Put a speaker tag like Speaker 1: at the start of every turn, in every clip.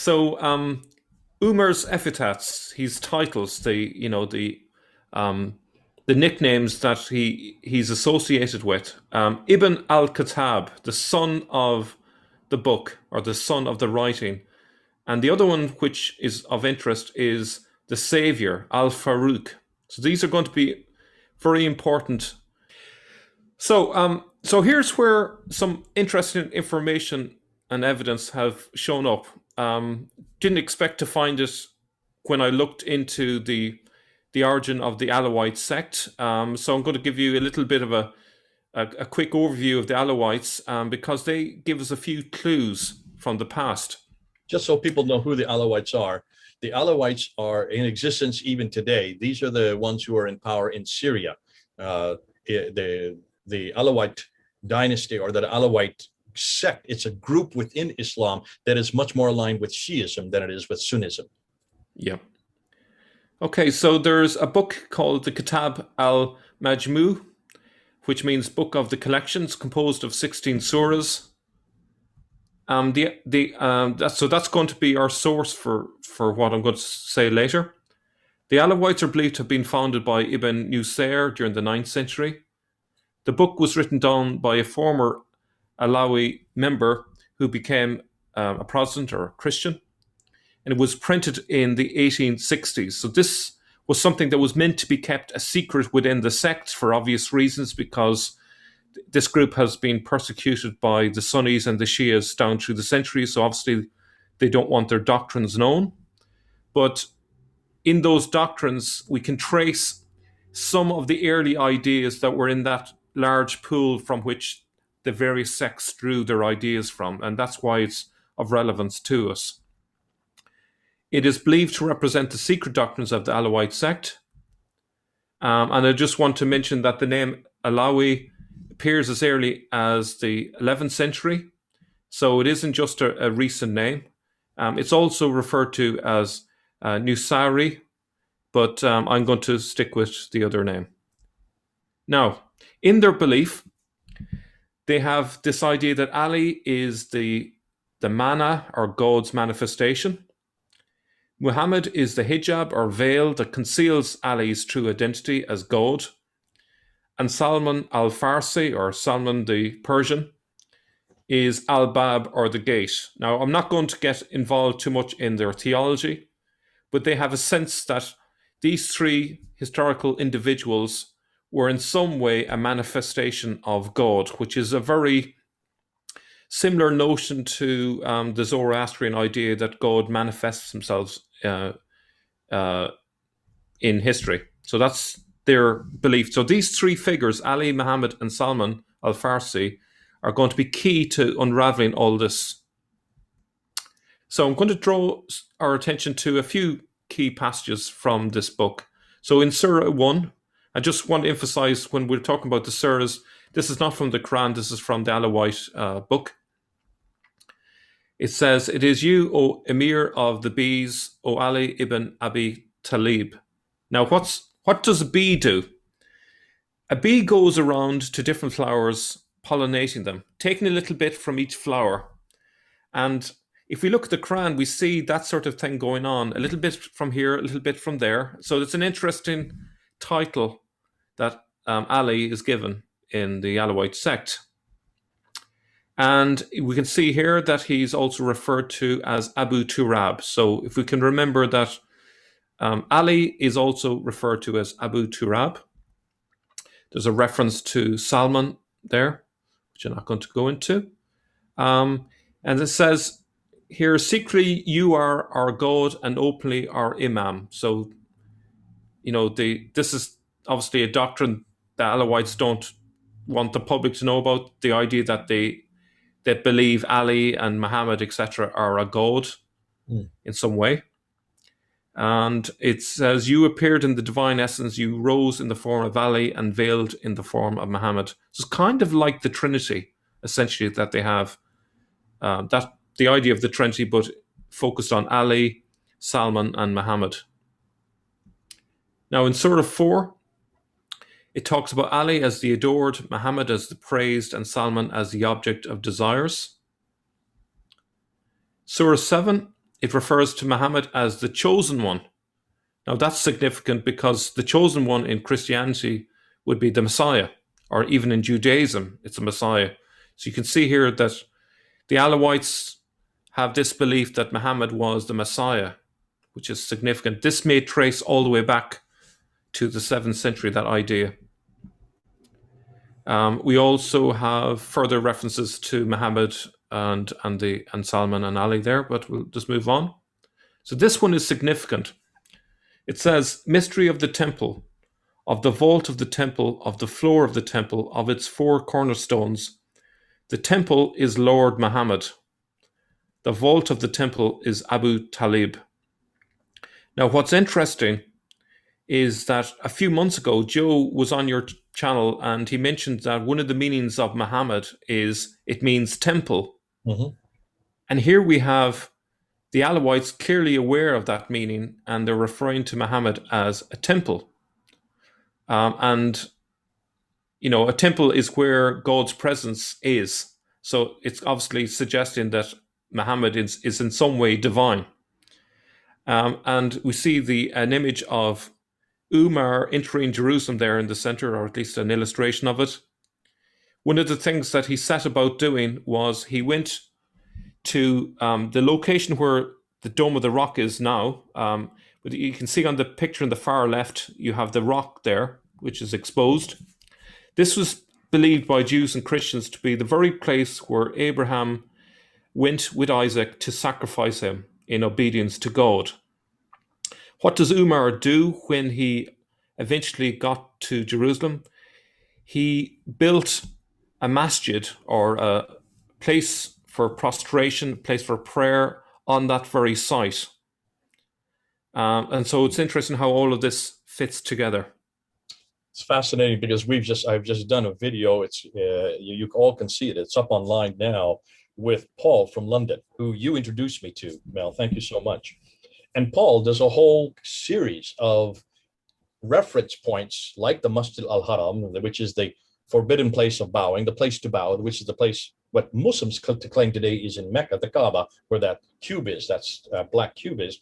Speaker 1: So Umar's epithets, his titles, the nicknames that he's associated with. Ibn al-Khattab, the son of the book or the son of the writing, and the other one which is of interest is the Saviour, al-Farooq. So these are going to be very important. So here's where some interesting information and evidence have shown up. Didn't expect to find it when I looked into the origin of the Alawite sect. So I'm going to give you a little bit of a quick overview of the Alawites because they give us a few clues from the past.
Speaker 2: Just so people know who the Alawites are, the Alawites are in existence even today. These are the ones who are in power in Syria. The Alawite dynasty, or the Alawite sect, it's a group within Islam that is much more aligned with Shiism than it is with Sunnism.
Speaker 1: Yeah. Okay, so there's a book called the Kitab al-Majmu'a, which means Book of the Collections, composed of 16 suras. So that's going to be our source for what I'm going to say later. The Alawites are believed to have been founded by Ibn Nusayr during the 9th century. The book was written down by a former Alawite member who became a Protestant or a Christian, and it was printed in the 1860s. So this was something that was meant to be kept a secret within the sect for obvious reasons, because this group has been persecuted by the Sunnis and the Shias down through the centuries. So obviously they don't want their doctrines known. But in those doctrines, we can trace some of the early ideas that were in that large pool from which the various sects drew their ideas from. And that's why it's of relevance to us. It is believed to represent the secret doctrines of the Alawite sect. And I just want to mention that the name Alawi appears as early as the 11th century. So it isn't just a recent name. It's also referred to as Nusayri, but I'm going to stick with the other name. Now, in their belief, they have this idea that Ali is the manna, or God's manifestation. Muhammad is the hijab, or veil, that conceals Ali's true identity as God. And Salman al-Farsi, or Salman the Persian, is al-Bab, or the gate. Now, I'm not going to get involved too much in their theology, but they have a sense that these three historical individuals were in some way a manifestation of God, which is a very similar notion to the Zoroastrian idea that God manifests himself in history. So that's their belief. So these three figures, Ali, Muhammad, and Salman al-Farsi, are going to be key to unraveling all this. So I'm going to draw our attention to a few key passages from this book. So in Surah 1, I just want to emphasize when we're talking about the surahs, this is not from the Qur'an, this is from the Alawite book. It says, "It is you, O Emir of the bees, O Ali ibn Abi Talib." Now, what does a bee do? A bee goes around to different flowers, pollinating them, taking a little bit from each flower. And if we look at the Quran, we see that sort of thing going on, a little bit from here, a little bit from there. So it's an interesting title that Ali is given in the Alawite sect. And we can see here that he's also referred to as Abu Turab. So if we can remember that Ali is also referred to as Abu Turab. There's a reference to Salman there, which I'm not going to go into. And it says here, secretly you are our God and openly our Imam. So, this is obviously a doctrine that Alawites don't want the public to know about, the idea that they believe Ali and Muhammad, etc., are a god in some way. And it says, you appeared in the divine essence, you rose in the form of Ali and veiled in the form of Muhammad. So it's kind of like the Trinity, essentially, that they have. That the idea of the Trinity, but focused on Ali, Salman, and Muhammad. Now in Surah 4, it talks about Ali as the adored, Muhammad as the praised, and Salman as the object of desires. Surah 7, it refers to Muhammad as the chosen one. Now that's significant because the chosen one in Christianity would be the Messiah, or even in Judaism, it's a Messiah. So you can see here that the Alawites have this belief that Muhammad was the Messiah, which is significant. This may trace all the way back to the 7th century, that idea. We also have further references to Muhammad and Salman and Ali there, but we'll just move on. So this one is significant. It says, mystery of the temple, of the vault of the temple, of the floor of the temple, of its 4 cornerstones. The temple is Lord Muhammad. The vault of the temple is Abu Talib. Now, what's interesting is that a few months ago, Joe was on your channel and he mentioned that one of the meanings of Muhammad is it means temple.
Speaker 2: Mm-hmm.
Speaker 1: And here we have the Alawites clearly aware of that meaning, and they're referring to Muhammad as a temple. And, you know, a temple is where God's presence is. So it's obviously suggesting that Muhammad is in some way divine. And we see an image of Umar entering Jerusalem there in the center, or at least an illustration of it. One of the things that he set about doing was he went to the location where the Dome of the Rock is now. But you can see on the picture on the far left, you have the rock there, which is exposed. This was believed by Jews and Christians to be the very place where Abraham went with Isaac to sacrifice him in obedience to God. What does Umar do when he eventually got to Jerusalem? He built a masjid, or a place for prostration, a place for prayer on that very site. And so it's interesting how all of this fits together.
Speaker 2: It's fascinating because I've just done a video. It's you all can see it. It's up online now with Paul from London, who you introduced me to, Mel. Thank you so much. And Paul does a whole series of reference points like the Masjid al-Haram, which is the forbidden place of bowing, the place to bow, which is the place what Muslims claim today is in Mecca, the Kaaba, where that cube is, that's black cube is.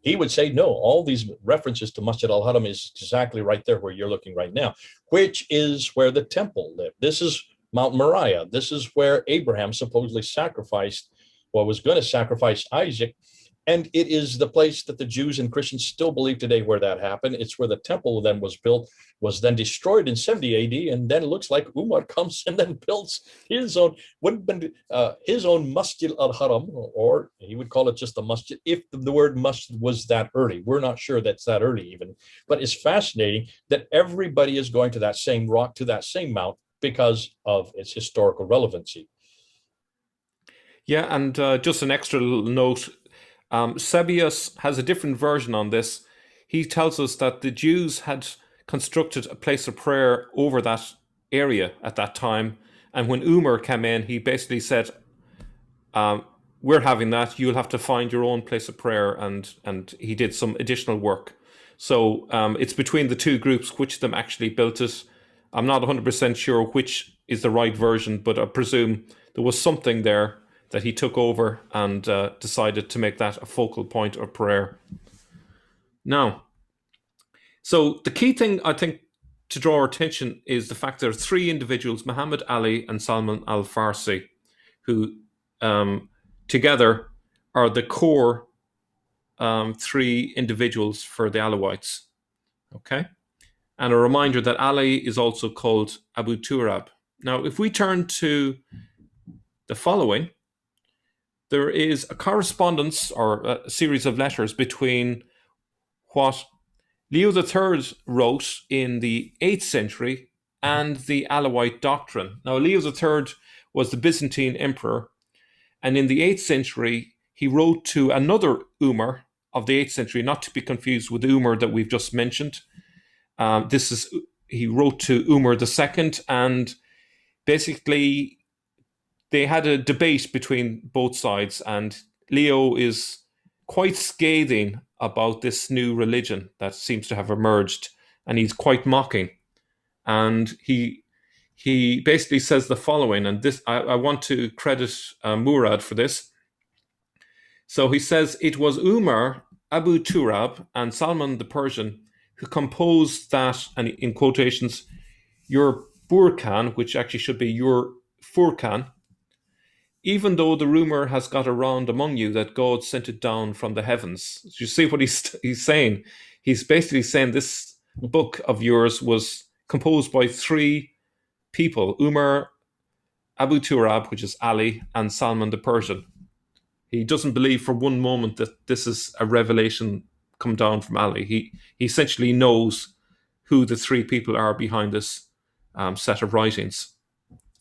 Speaker 2: He would say, no, all these references to Masjid al-Haram is exactly right there where you're looking right now, which is where the temple lived. This is Mount Moriah. This is where Abraham supposedly sacrificed, well, was going to sacrifice Isaac. And it is the place that the Jews and Christians still believe today where that happened. It's where the temple then was built, was then destroyed in 70 AD. And then it looks like Umar comes and then builds his own, his own Masjid al-Haram, or he would call it just the masjid, if the word masjid was that early. We're not sure that's that early even. But it's fascinating that everybody is going to that same rock, to that same mount, because of its historical relevancy.
Speaker 1: Yeah, and just an extra little note, Sebius has a different version on this. He tells us that the Jews had constructed a place of prayer over that area at that time. And when Umar came in, he basically said, we're having that, you'll have to find your own place of prayer. And he did some additional work. So it's between the two groups, which of them actually built it. I'm not 100% sure which is the right version, but I presume there was something there that he took over and decided to make that a focal point of prayer. Now, so the key thing I think to draw our attention is the fact there are 3 individuals, Muhammad Ali and Salman al-Farsi, who together are the core 3 individuals for the Alawites. Okay? And a reminder that Ali is also called Abu Turab. Now, if we turn to the following, there is a correspondence or a series of letters between what Leo III wrote in the 8th century and the Alawite doctrine. Now, Leo III was the Byzantine emperor, and in the 8th century, he wrote to another Umar of the 8th century, not to be confused with the Umar that we've just mentioned. He wrote to Umar II, and basically they had a debate between both sides, and Leo is quite scathing about this new religion that seems to have emerged, and he's quite mocking. And he basically says the following, and this I want to credit Murad for this. So he says it was Umar, Abu Turab, and Salman the Persian who composed that, and in quotations, your Burkan, which actually should be your Furkan, even though the rumor has got around among you that God sent it down from the heavens. Do you see what he's saying? He's basically saying this book of yours was composed by three people: Umar, Abu Turab, which is Ali, and Salman the Persian. He doesn't believe for one moment that this is a revelation come down from Ali. He essentially knows who the three people are behind this set of writings.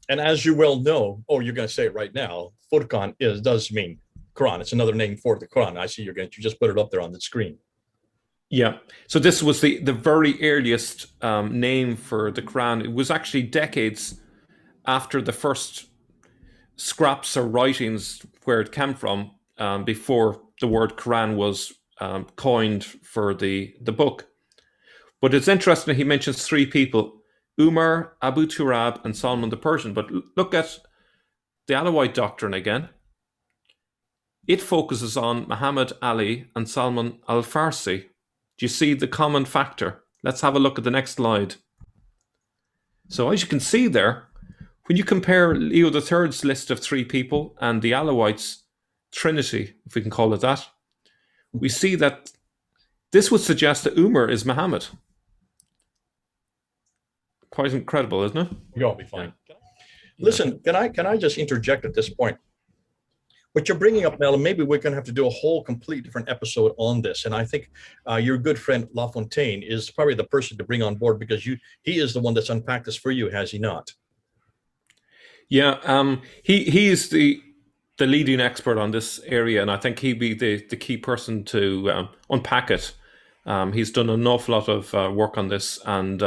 Speaker 2: And as you well know, you're going to say it right now, Furqan does mean Quran. It's another name for the Quran. I see you just put it up there on the screen.
Speaker 1: Yeah. So this was the very earliest name for the Quran. It was actually decades after the first scraps or writings where it came from, before the word Quran was coined for the book. But it's interesting he mentions three people: Umar, Abu Turab, and Salman the Persian. But look at the Alawite doctrine again. It focuses on Muhammad, Ali, and Salman al-Farsi. Do you see the common factor? Let's have a look at the next slide. So as you can see there, when you compare Leo III's list of three people and the Alawites' trinity, if we can call it that, we see that this would suggest that Umar is Muhammad. Quite incredible, isn't it?
Speaker 2: You'll be fine. Yeah. Listen, can I just interject at this point? What you're bringing up now, and maybe we're going to have to do a whole complete different episode on this. And I think your good friend La Fontaine is probably the person to bring on board, because he is the one that's unpacked this for you, has he not?
Speaker 1: Yeah, he is the leading expert on this area, and I think he'd be the key person to unpack it. He's done an awful lot of work on this, and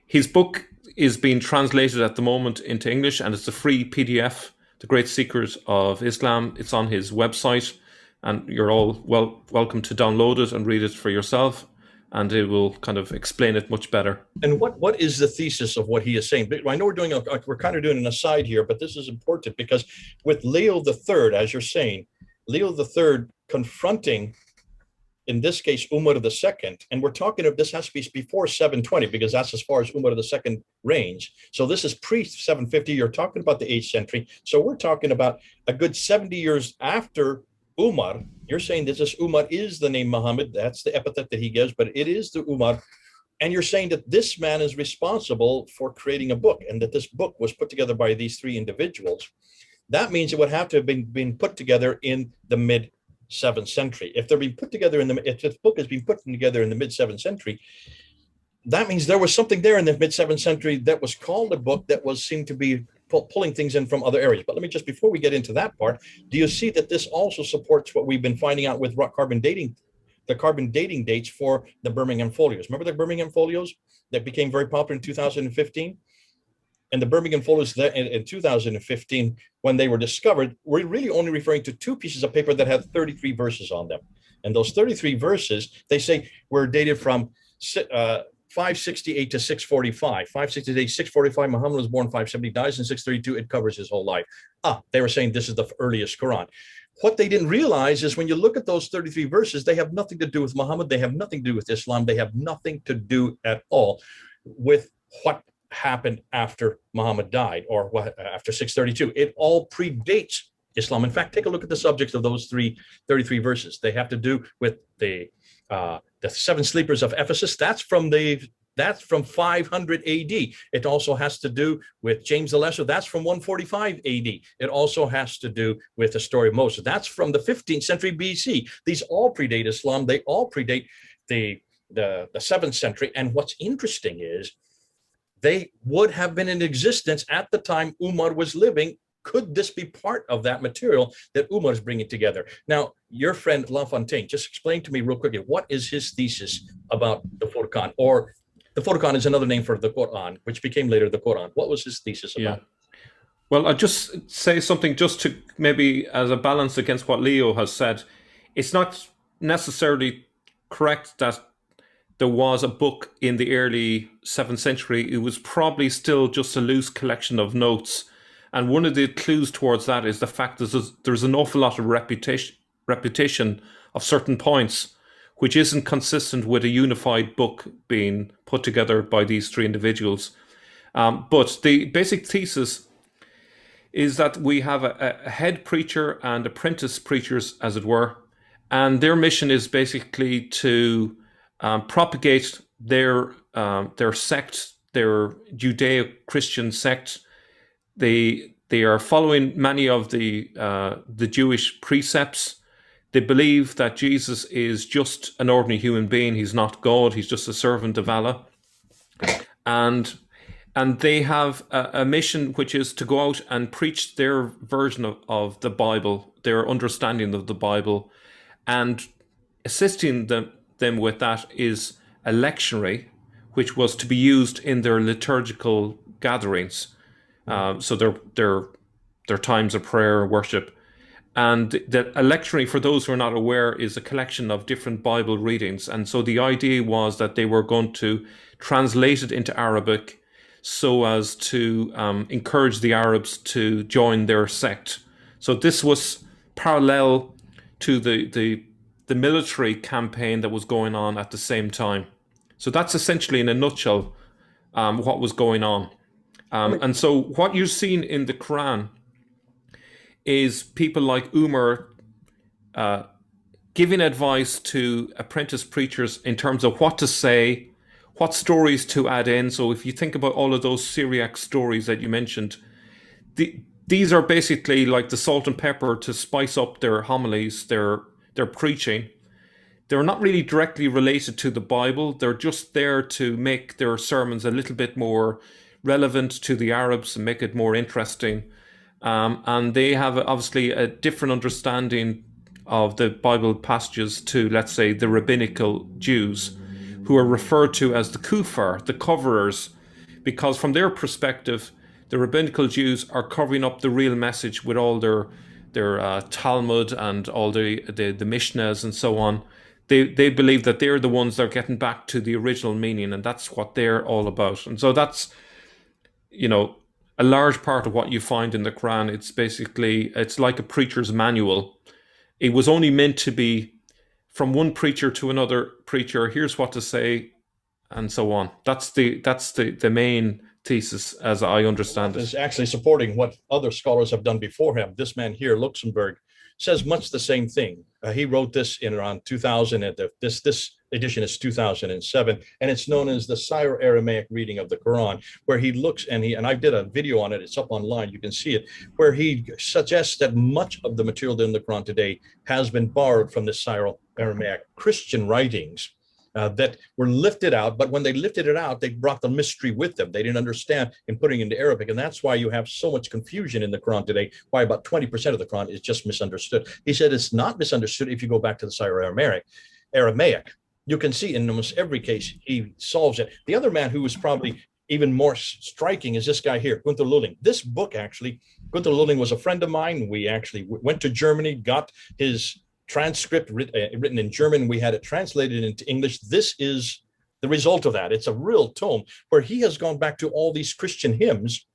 Speaker 1: his book is being translated at the moment into English, and it's a free PDF, The Great Secret of Islam. It's on his website, and you're all welcome to download it and read it for yourself, and it will kind of explain it much better.
Speaker 2: And what is the thesis of what he is saying? I know we're kind of doing an aside here, but this is important because with Leo III, as you're saying, Leo III confronting, in this case, Umar II, and we're talking of this has to be before 720, because that's as far as Umar II range. So this is pre-750. You're talking about the 8th century. So we're talking about a good 70 years after Umar. You're saying that this Umar is the name Muhammad. That's the epithet that he gives, but it is the Umar. And you're saying that this man is responsible for creating a book, and that this book was put together by these three individuals. That means it would have to have been put together in the mid 7th century. If they're being put together if this book has been put together in the mid 7th century, that means there was something there in the mid 7th century that was called a book that seemed to be pulling things in from other areas. But let me just, before we get into that part, do you see that this also supports what we've been finding out with carbon dating, the carbon dating dates for the Birmingham folios? Remember the Birmingham folios that became very popular in 2015? And the Birmingham folios in 2015, when they were discovered, we're really only referring to two pieces of paper that had 33 verses on them. And those 33 verses, they say, were dated from 568 to 645. 568, 645, Muhammad was born 570, dies in 632. It covers his whole life. They were saying this is the earliest Quran. What they didn't realize is when you look at those 33 verses, they have nothing to do with Muhammad. They have nothing to do with Islam. They have nothing to do at all with what happened after Muhammad died, or what after 632. It all predates Islam. In fact, take a look at the subjects of those 33 verses. They have to do with the seven sleepers of Ephesus. That's from 500 AD. It also has to do with James the Lesser. That's from 145 AD. It also has to do with the story of Moses. That's from the 15th century BC. These all predate Islam. They all predate the 7th century. And what's interesting is they would have been in existence at the time Umar was living. Could this be part of that material that Umar is bringing together? Now, your friend La Fontaine, just explain to me real quickly, what is his thesis about the Furqan? Or the Furqan is another name for the Quran, which became later the Quran. What was his thesis about?
Speaker 1: Yeah. Well, I'll just say something just to maybe as a balance against what Leo has said. It's not necessarily correct that there was a book in the early 7th century. It was probably still just a loose collection of notes. And one of the clues towards that is the fact that there's an awful lot of repetition repetition of certain points, which isn't consistent with a unified book being put together by these three individuals. But the basic thesis is that we have a head preacher and apprentice preachers, as it were, and their mission is basically to propagate their sect, their Judeo-Christian sect. They are following many of the Jewish precepts. They believe that Jesus is just an ordinary human being. He's not God. He's just a servant of Allah. And they have a mission, which is to go out and preach their version of the Bible, their understanding of the Bible, and assisting them with that is a lectionary, which was to be used in their liturgical gatherings. So their times of prayer and worship. And a lectionary, for those who are not aware, is a collection of different Bible readings. And so the idea was that they were going to translate it into Arabic so as to encourage the Arabs to join their sect. So this was parallel to the military campaign that was going on at the same time. So that's essentially, in a nutshell, what was going on. And so what you're seeing in the Quran is people like Umar giving advice to apprentice preachers in terms of what to say, what stories to add in. So if you think about all of those Syriac stories that you mentioned, these are basically like the salt and pepper to spice up their homilies, their preaching. They're not really directly related to the Bible. They're just there to make their sermons a little bit more relevant to the Arabs and make it more interesting. And they have obviously a different understanding of the Bible passages to, let's say, the rabbinical Jews, who are referred to as the kuffar, the coverers, because from their perspective, the rabbinical Jews are covering up the real message with all their Talmud and all the Mishnahs and so on. They believe that they're the ones that are getting back to the original meaning, and that's what they're all about. And so that's, a large part of what you find in the Quran. It's like a preacher's manual. It was only meant to be from one preacher to another preacher. Here's what to say, and so on. That's the main thesis, as I understand it.
Speaker 2: Is actually supporting what other scholars have done before him. This man here, Luxembourg, says much the same thing. He wrote this in around 2000, and this edition is 2007, and it's known as the Syro-Aramaic reading of the Quran, where he looks and I did a video on it. It's up online. You can see it, where he suggests that much of the material in the Quran today has been borrowed from the Syro-Aramaic Christian writings. That were lifted out, but when they lifted it out, they brought the mystery with them. They didn't understand in putting it into Arabic, and that's why you have so much confusion in the Quran today, why about 20% of the Quran is just misunderstood. He said it's not misunderstood if you go back to the Syro-Aramaic. You can see in almost every case, he solves it. The other man who was probably even more striking is this guy here, Gunther Lulling. This book, actually, Gunther Lulling was a friend of mine. We actually went to Germany, got his transcript written in German. We had it translated into English. This is the result of that. It's a real tome where he has gone back to all these Christian hymns,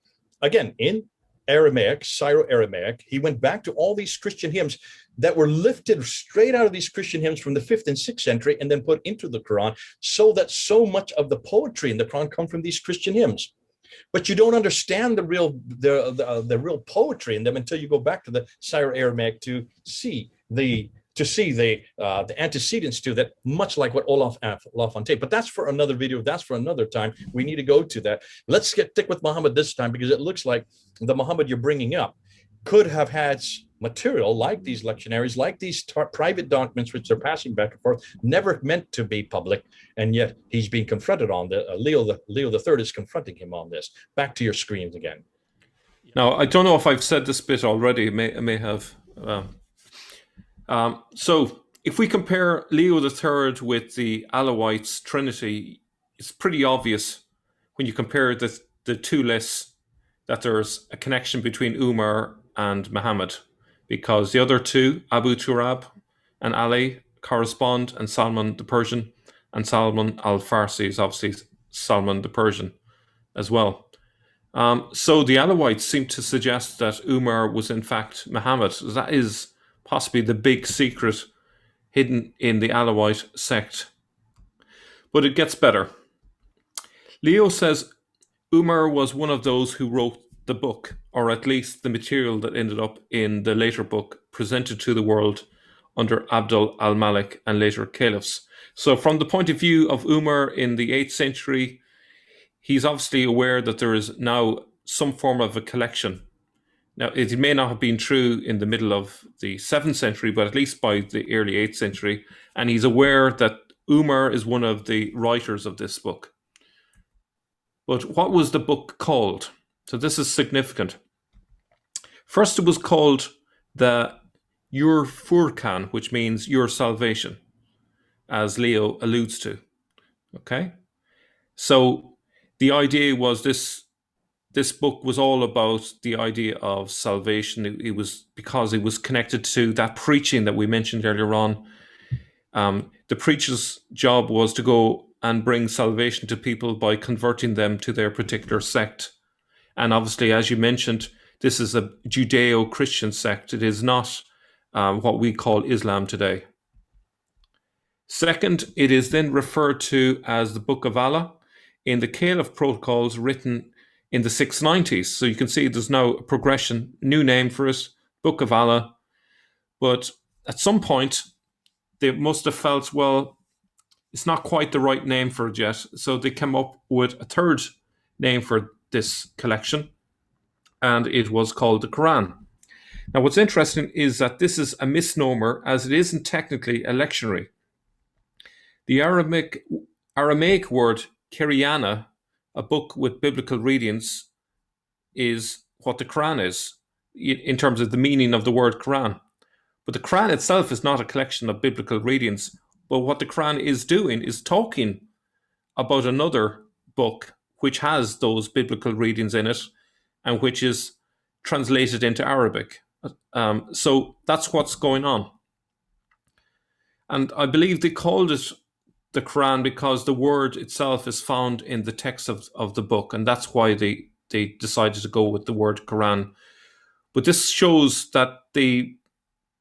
Speaker 2: again, in Aramaic, Syro-Aramaic. He went back to all these Christian hymns that were lifted straight out of these Christian hymns from the 5th and 6th century and then put into the Quran, so that so much of the poetry in the Quran come from these Christian hymns. But you don't understand the real poetry in them until you go back to the Syro-Aramaic to see the antecedents to that, much like what Olaf Lafontaine. But that's for another video. That's for another time. We need to go to that. Let's stick with Muhammad this time, because it looks like the Muhammad you're bringing up could have had material like these lectionaries, like these private documents which they're passing back and forth, never meant to be public, and yet he's being confronted on the Leo III is confronting him on this. Back to your screens again.
Speaker 1: Now, I don't know if I've said this bit already. I may have. So if we compare Leo III with the Alawites Trinity, it's pretty obvious when you compare the two lists that there's a connection between Umar and Muhammad, because the other two, Abu Turab and Ali, correspond, and Salman the Persian and Salman al-Farsi is obviously Salman the Persian as well. So the Alawites seem to suggest that Umar was in fact Muhammad. That is possibly the big secret hidden in the Alawite sect. But it gets better. Leo says Umar was one of those who wrote the book, or at least the material that ended up in the later book presented to the world under Abdul al-Malik and later caliphs. So from the point of view of Umar in the 8th century, he's obviously aware that there is now some form of a collection. Now, it may not have been true in the middle of the 7th century, but at least by the early 8th century. And he's aware that Umar is one of the writers of this book. But what was the book called? So this is significant. First, it was called the Your Furqan, which means your salvation, as Leo alludes to. Okay? So the idea was this book was all about the idea of salvation. It was because it was connected to that preaching that we mentioned earlier on. The preacher's job was to go and bring salvation to people by converting them to their particular sect. And obviously, as you mentioned, this is a Judeo-Christian sect. It is not what we call Islam today. Second, it is then referred to as the Book of Allah in the Caliph protocols written in the 690s. So you can see there's now a progression, new name for it, Book of Allah. But at some point, they must have felt, well, it's not quite the right name for it yet. So they came up with a third name for this collection, and it was called the Qur'an. Now, what's interesting is that this is a misnomer, as it isn't technically a lectionary. The Aramaic word Kiriana, a book with biblical readings, is what the Quran is in terms of the meaning of the word Quran. But the Quran itself is not a collection of biblical readings. But what the Quran is doing is talking about another book which has those biblical readings in it and which is translated into Arabic. So that's what's going on. And I believe they called it the Quran because the word itself is found in the text of the book, and that's why they decided to go with the word Quran. But this shows that they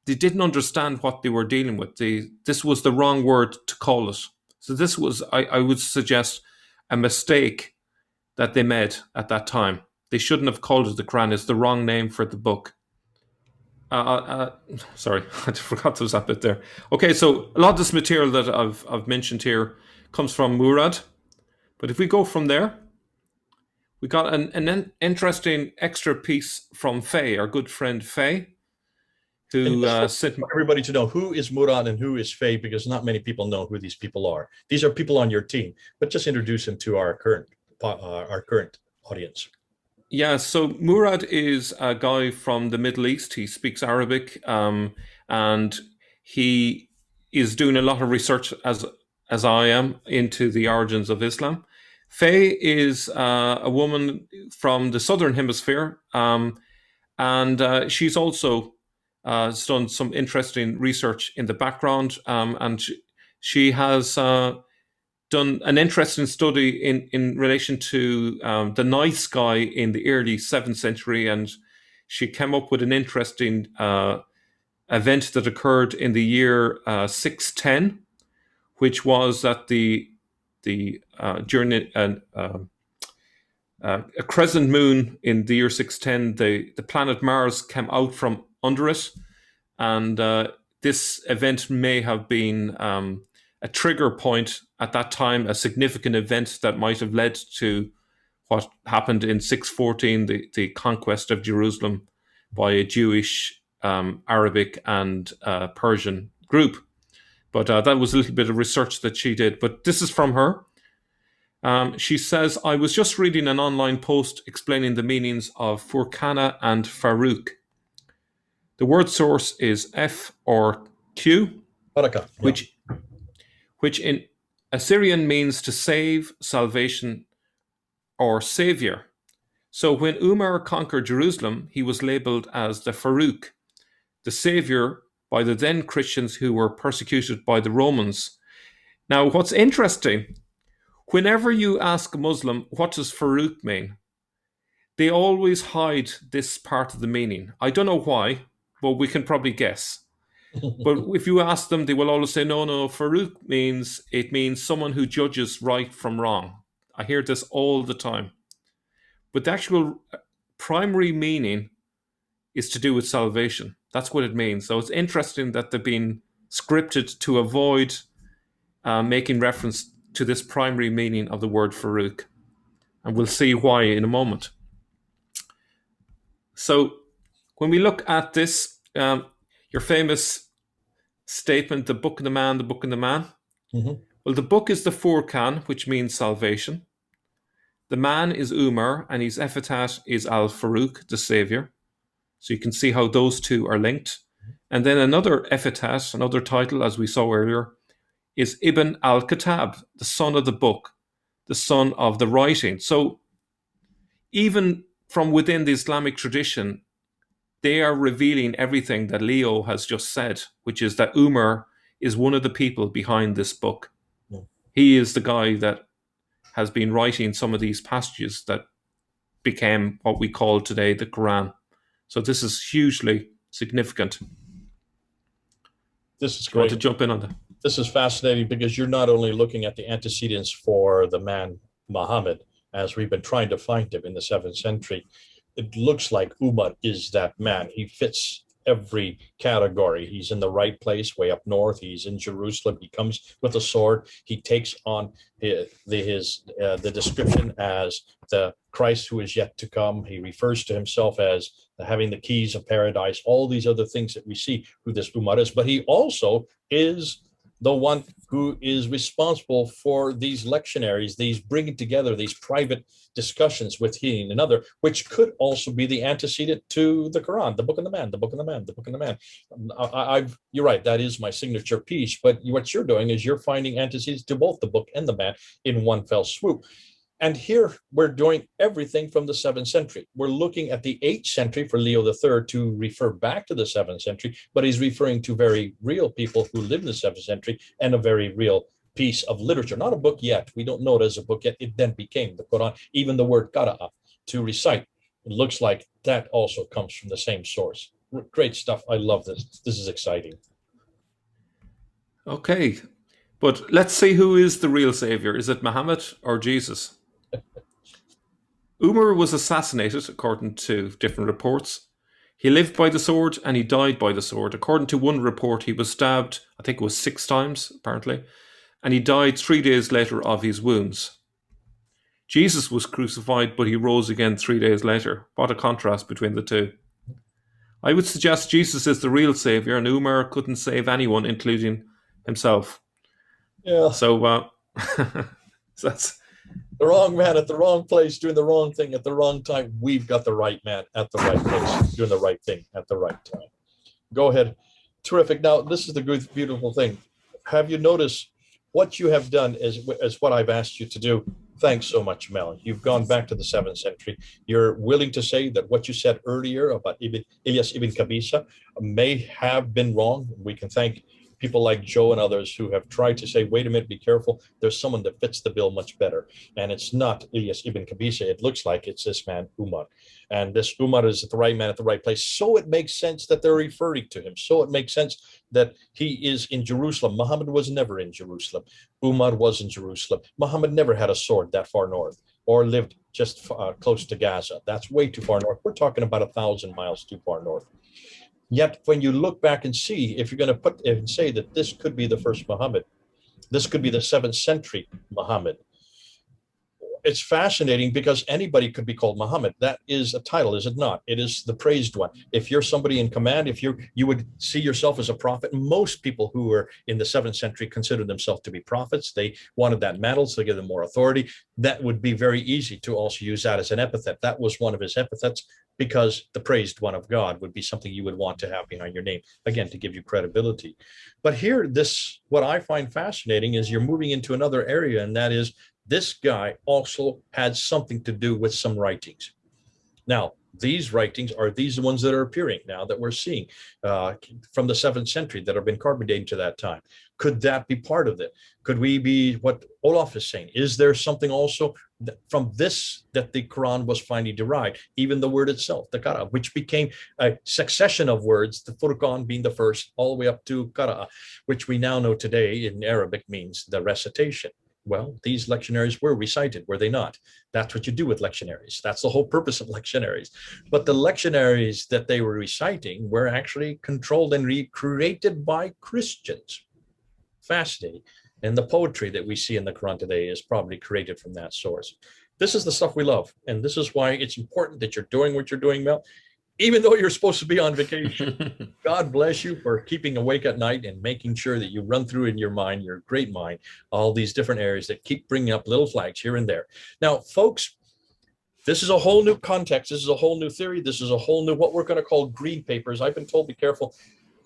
Speaker 1: didn't understand what they were dealing with. This was the wrong word to call it. So this was, I would suggest, a mistake that they made at that time. They shouldn't have called it the Quran. It's the wrong name for the book. Sorry, I forgot there was that bit there. Okay, so a lot of this material that I've mentioned here comes from Murad. But if we go from there, we got an interesting extra piece from Faye, our good friend Faye, who sent
Speaker 2: everybody to know who is Murad and who is Faye, because not many people know who these people are. These are people on your team, but just introduce them to our current audience.
Speaker 1: Yeah, so Murad is a guy from the Middle East. He speaks Arabic, and he is doing a lot of research, as I am, into the origins of Islam. Faye is a woman from the Southern Hemisphere, and she's also done some interesting research in the background, and she has done an interesting study in relation to the night sky in the early 7th century, and she came up with an interesting event that occurred in the year 610, which was that during a crescent moon in the year 610, the planet Mars came out from under it, and this event may have been a trigger point at that time, a significant event that might have led to what happened in 614, the conquest of Jerusalem by a Jewish, Arabic, and Persian group. But that was a little bit of research that she did. But this is from her. She says, I was just reading an online post explaining the meanings of Furqana and Farooq. The word source is F or Q, which in Assyrian means to save, salvation, or savior. So when Umar conquered Jerusalem, he was labeled as the Farooq, the savior, by the then Christians who were persecuted by the Romans. Now, what's interesting, whenever you ask a Muslim, what does Farooq mean? They always hide this part of the meaning. I don't know why, but we can probably guess. But if you ask them, they will always say, no, no, Farooq means, it means someone who judges right from wrong. I hear this all the time. But the actual primary meaning is to do with salvation. That's what it means. So it's interesting that they've been scripted to avoid making reference to this primary meaning of the word Farooq. And we'll see why in a moment. So when we look at this, your famous statement, the book and the man, the book and the man.
Speaker 2: Mm-hmm.
Speaker 1: Well, the book is the Furqan, which means salvation. The man is Umar, and his epithet is al-Farooq, the Saviour. So you can see how those two are linked. And then another epithet, another title, as we saw earlier, is Ibn al-Khattab, the son of the book, the son of the writing. So even from within the Islamic tradition, they are revealing everything that Leo has just said, which is that Umar is one of the people behind this book.
Speaker 2: Yeah.
Speaker 1: He is the guy that has been writing some of these passages that became what we call today the Qur'an. So this is hugely significant.
Speaker 2: This is
Speaker 1: Do you want
Speaker 2: great.
Speaker 1: to jump in on that?
Speaker 2: This is fascinating because you're not only looking at the antecedents for the man Muhammad, as we've been trying to find him in the 7th century. It looks like Umar is that man. He fits every category. He's in the right place, way up north. He's in Jerusalem. He comes with a sword. He takes on the description as the Christ who is yet to come. He refers to himself as having the keys of paradise, all these other things that we see who this Umar is. But he also is the one who is responsible for these lectionaries, these bringing together these private discussions with he and another, which could also be the antecedent to the Quran, the book and the man, the book and the man, the book and the man. You're right, that is my signature piece, but what you're doing is you're finding antecedents to both the book and the man in one fell swoop. And here we're doing everything from the 7th century. We're looking at the 8th century for Leo III to refer back to the 7th century, but he's referring to very real people who lived in the 7th century and a very real piece of literature. Not a book yet. We don't know it as a book yet. It then became the Quran. Even the word qara'a, to recite, it looks like that also comes from the same source. Great stuff. I love this. This is exciting.
Speaker 1: Okay, but let's see who is the real savior. Is it Muhammad or Jesus? Umar was assassinated, according to different reports. He lived by the sword and he died by the sword. According to one report, he was stabbed, I think it was 6 times, apparently, and he died 3 days later of his wounds. Jesus was crucified, but he rose again 3 days later. What a contrast between the two. I would suggest Jesus is the real savior, and Umar couldn't save anyone, including himself.
Speaker 2: Yeah.
Speaker 1: So that's
Speaker 2: the wrong man at the wrong place, doing the wrong thing at the wrong time. We've got the right man at the right place, doing the right thing at the right time. Go ahead. Terrific. Now, this is the good, beautiful thing. Have you noticed what you have done is what I've asked you to do? Thanks so much, Mel. You've gone back to the 7th century. You're willing to say that what you said earlier about Ilyas ibn Qabisa may have been wrong. We can thank people like Joe and others who have tried to say, wait a minute, be careful. There's someone that fits the bill much better. And it's not Ilyas ibn Qabisa. It looks like it's this man, Umar. And this Umar is the right man at the right place. So it makes sense that they're referring to him. So it makes sense that he is in Jerusalem. Muhammad was never in Jerusalem. Umar was in Jerusalem. Muhammad never had a sword that far north or lived just close to Gaza. That's way too far north. We're talking about 1,000 miles too far north. Yet when you look back and see, if you're going to put and say that this could be the first Muhammad, this could be the 7th century Muhammad. It's fascinating because anybody could be called Muhammad. That is a title, is it not? It is the praised one. If you're somebody in command, if you would see yourself as a prophet, most people who were in the 7th century considered themselves to be prophets. They wanted that mantle to give them more authority. That would be very easy to also use that as an epithet. That was one of his epithets, because the praised one of God would be something you would want to have behind your name, again, to give you credibility. But here, what I find fascinating is you're moving into another area, and that is this guy also had something to do with some writings. Now, these writings are the ones that are appearing now that we're seeing from the 7th century that have been carbon dated to that time. Could that be part of it? Could we be what Olaf is saying? Is there something also from this that the Quran was finally derived. Even the word itself, the qara, which became a succession of words, the Furqan being the first, all the way up to qara, which we now know today in Arabic means the recitation. Well, these lectionaries were recited, were they not? That's what you do with lectionaries. That's the whole purpose of lectionaries. But the lectionaries that they were reciting were actually controlled and recreated by Christians. Fascinating. And the poetry that we see in the Quran today is probably created from that source. This is the stuff we love. And this is why it's important that you're doing what you're doing, Mel, even though you're supposed to be on vacation. God bless you for keeping awake at night and making sure that you run through in your mind, your great mind, all these different areas that keep bringing up little flags here and there. Now, folks, this is a whole new context. This is a whole new theory. This is a whole new, what we're going to call green papers. I've been told, be careful.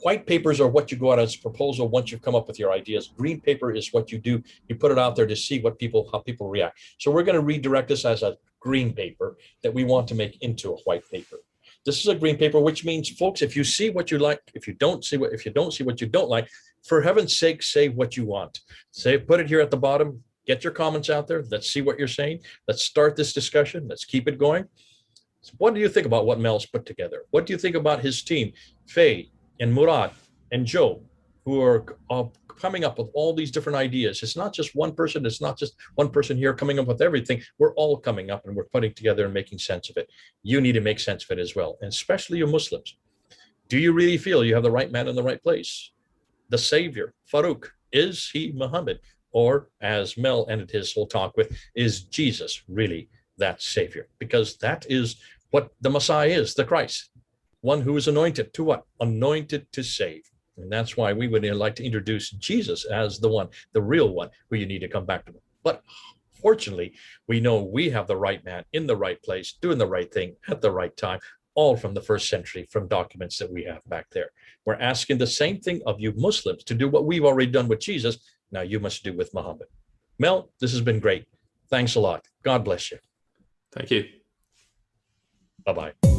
Speaker 2: White papers are what you go out as a proposal once you've come up with your ideas. Green paper is what you do. You put it out there to see what how people react. So we're going to redirect this as a green paper that we want to make into a white paper. This is a green paper, which means, folks, if you see what you like, if you don't see what you don't like, for heaven's sake, say what you want. Put it here at the bottom. Get your comments out there. Let's see what you're saying. Let's start this discussion. Let's keep it going. So what do you think about what Mel's put together? What do you think about his team, Faye and Murad and Joe, who are coming up with all these different ideas? It's not just one person. It's not just one person here coming up with everything. We're all coming up and we're putting together and making sense of it. You need to make sense of it as well, and especially you Muslims. Do you really feel you have the right man in the right place? The Savior, Farooq, is he Muhammad? Or, as Mel ended his whole talk with, is Jesus really that Savior? Because that is what the Messiah is, the Christ. One who is anointed to what? Anointed to save. And that's why we would like to introduce Jesus as the one, the real one, who you need to come back to. But fortunately, we know we have the right man in the right place, doing the right thing at the right time, all from the first century, from documents that we have back there. We're asking the same thing of you Muslims to do what we've already done with Jesus. Now you must do with Muhammad. Mel, this has been great. Thanks a lot. God bless you.
Speaker 1: Thank you.
Speaker 2: Bye-bye.